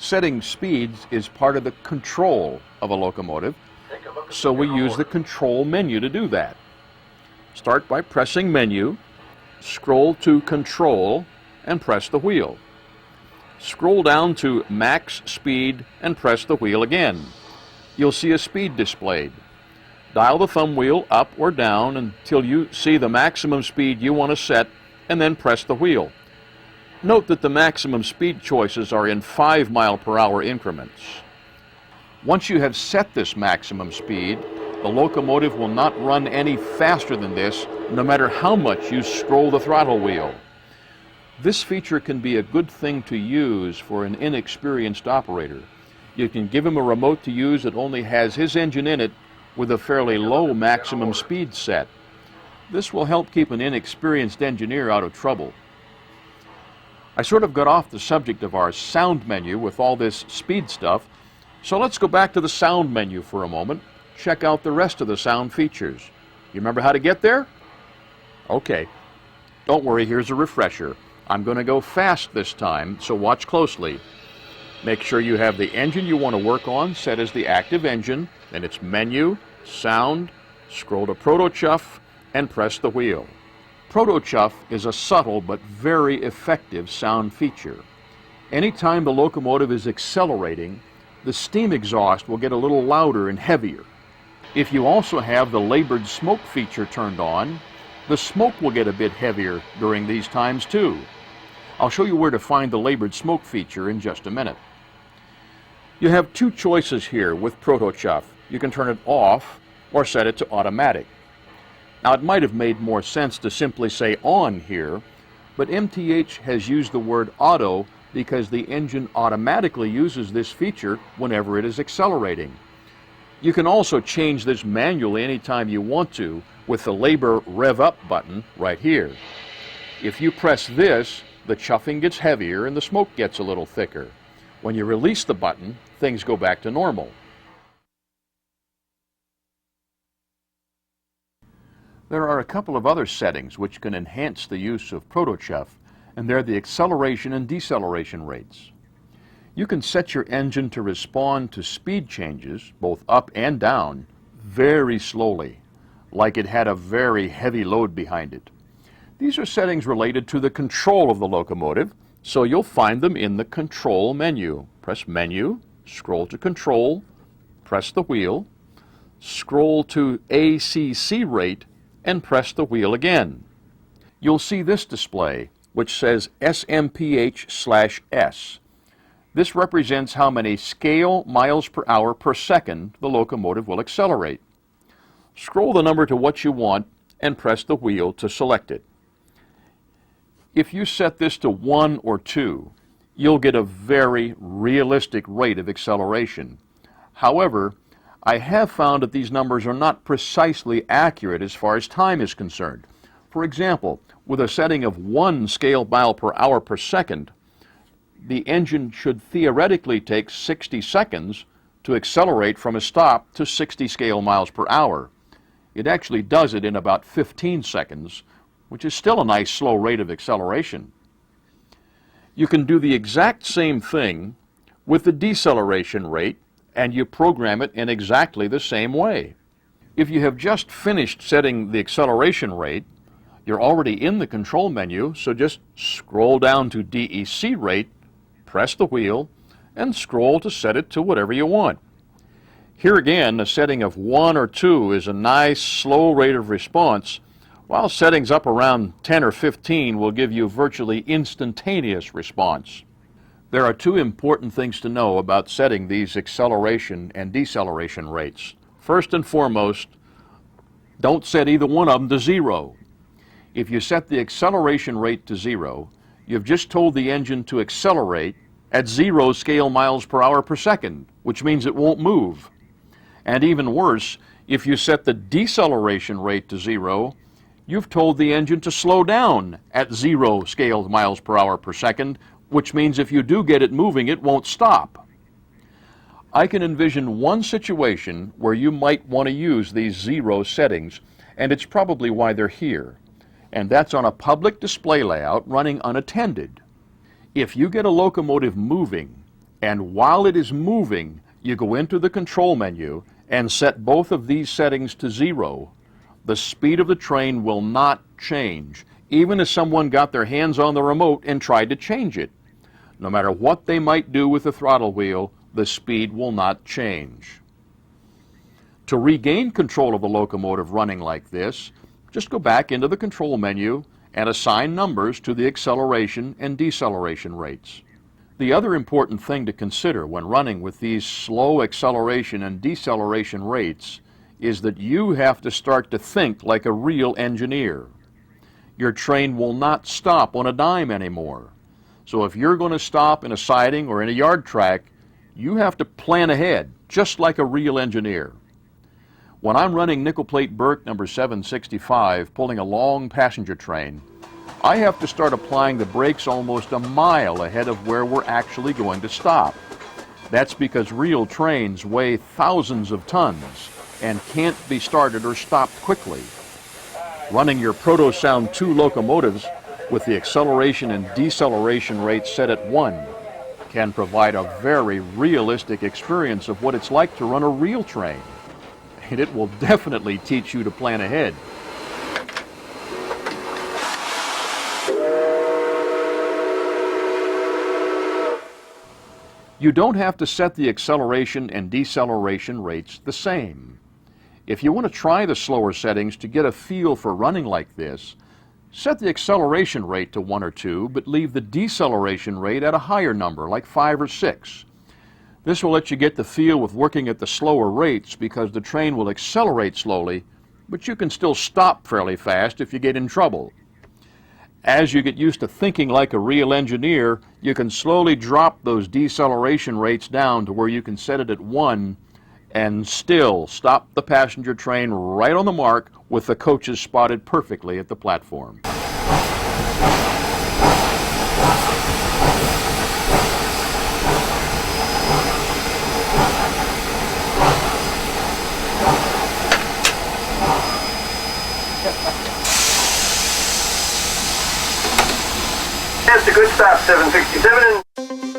Setting speeds is part of the control of a locomotive, so we use the control menu to do that. Start by pressing Menu, scroll to Control, and press the wheel. Scroll down to Max Speed and press the wheel again. You'll see a speed displayed. Dial the thumb wheel up or down until you see the maximum speed you want to set, and then press the wheel. Note that the maximum speed choices are in 5-mile-per-hour increments. Once you have set this maximum speed, the locomotive will not run any faster than this, no matter how much you scroll the throttle wheel. This feature can be a good thing to use for an inexperienced operator. You can give him a remote to use that only has his engine in it with a fairly low maximum speed set. This will help keep an inexperienced engineer out of trouble. I sort of got off the subject of our sound menu with all this speed stuff, so let's go back to the sound menu for a moment, check out the rest of the sound features. You remember how to get there? Okay. Don't worry, here's a refresher. I'm going to go fast this time, so watch closely. Make sure you have the engine you want to work on set as the active engine, then it's Menu, Sound, scroll to Proto-Chuff, and press the wheel. Proto-Chuff is a subtle but very effective sound feature. Anytime the locomotive is accelerating, the steam exhaust will get a little louder and heavier. If you also have the labored smoke feature turned on, the smoke will get a bit heavier during these times too. I'll show you where to find the labored smoke feature in just a minute. You have two choices here with Proto-Chuff. You can turn it off or set it to automatic. Now it might have made more sense to simply say on here, but MTH has used the word auto because the engine automatically uses this feature whenever it is accelerating. You can also change this manually anytime you want to with the Labor Rev Up button right here. If you press this, the chuffing gets heavier and the smoke gets a little thicker. When you release the button, things go back to normal. There are a couple of other settings which can enhance the use of Proto-Chuff, and they're the acceleration and deceleration rates. You can set your engine to respond to speed changes, both up and down, very slowly, like it had a very heavy load behind it. These are settings related to the control of the locomotive, so you'll find them in the Control menu. Press Menu, scroll to Control, press the wheel, scroll to ACC rate, and press the wheel again. You'll see this display, which says SMPH/S. This represents how many scale miles per hour per second the locomotive will accelerate. Scroll the number to what you want and press the wheel to select it. If you set this to 1 or 2, you'll get a very realistic rate of acceleration. However, I have found that these numbers are not precisely accurate as far as time is concerned. For example, with a setting of 1 scale mile per hour per second, the engine should theoretically take 60 seconds to accelerate from a stop to 60 scale miles per hour. It actually does it in about 15 seconds, which is still a nice slow rate of acceleration. You can do the exact same thing with the deceleration rate, and you program it in exactly the same way. If you have just finished setting the acceleration rate, you're already in the control menu, so just scroll down to DEC rate, press the wheel, and scroll to set it to whatever you want. Here again, a setting of 1 or 2 is a nice slow rate of response, while settings up around 10 or 15 will give you virtually instantaneous response. There are two important things to know about setting these acceleration and deceleration rates. First and foremost, don't set either one of them to 0. If you set the acceleration rate to 0, you've just told the engine to accelerate at 0 scale miles per hour per second, which means it won't move. And even worse, if you set the deceleration rate to 0, you've told the engine to slow down at 0 scale miles per hour per second, which means if you do get it moving, it won't stop. I can envision one situation where you might want to use these 0 settings, and it's probably why they're here. And that's on a public display layout running unattended. If you get a locomotive moving And while it is moving, you go into the control menu and set both of these settings to 0. The speed of the train will not change, even if someone got their hands on the remote and tried to change it. No matter what they might do with the throttle wheel, the speed will not change. To regain control of the locomotive running like this, just go back into the control menu and assign numbers to the acceleration and deceleration rates. The other important thing to consider when running with these slow acceleration and deceleration rates is that you have to start to think like a real engineer. Your train will not stop on a dime anymore. So if you're going to stop in a siding or in a yard track, you have to plan ahead, just like a real engineer. When I'm running nickel plate Burke number 765, pulling a long passenger train, I have to start applying the brakes almost a mile ahead of where we're actually going to stop. That's because real trains weigh thousands of tons and can't be started or stopped quickly. Running your Proto Sound 2 locomotives with the acceleration and deceleration rates set at 1 can provide a very realistic experience of what it's like to run a real train. And it will definitely teach you to plan ahead. You don't have to set the acceleration and deceleration rates the same. If you want to try the slower settings to get a feel for running like this, set the acceleration rate to 1 or 2, but leave the deceleration rate at a higher number, like 5 or 6. This will let you get the feel with working at the slower rates because the train will accelerate slowly, but you can still stop fairly fast if you get in trouble. As you get used to thinking like a real engineer, you can slowly drop those deceleration rates down to where you can set it at 1 and still stop the passenger train right on the mark with the coaches spotted perfectly at the platform. That's a good stop, 767.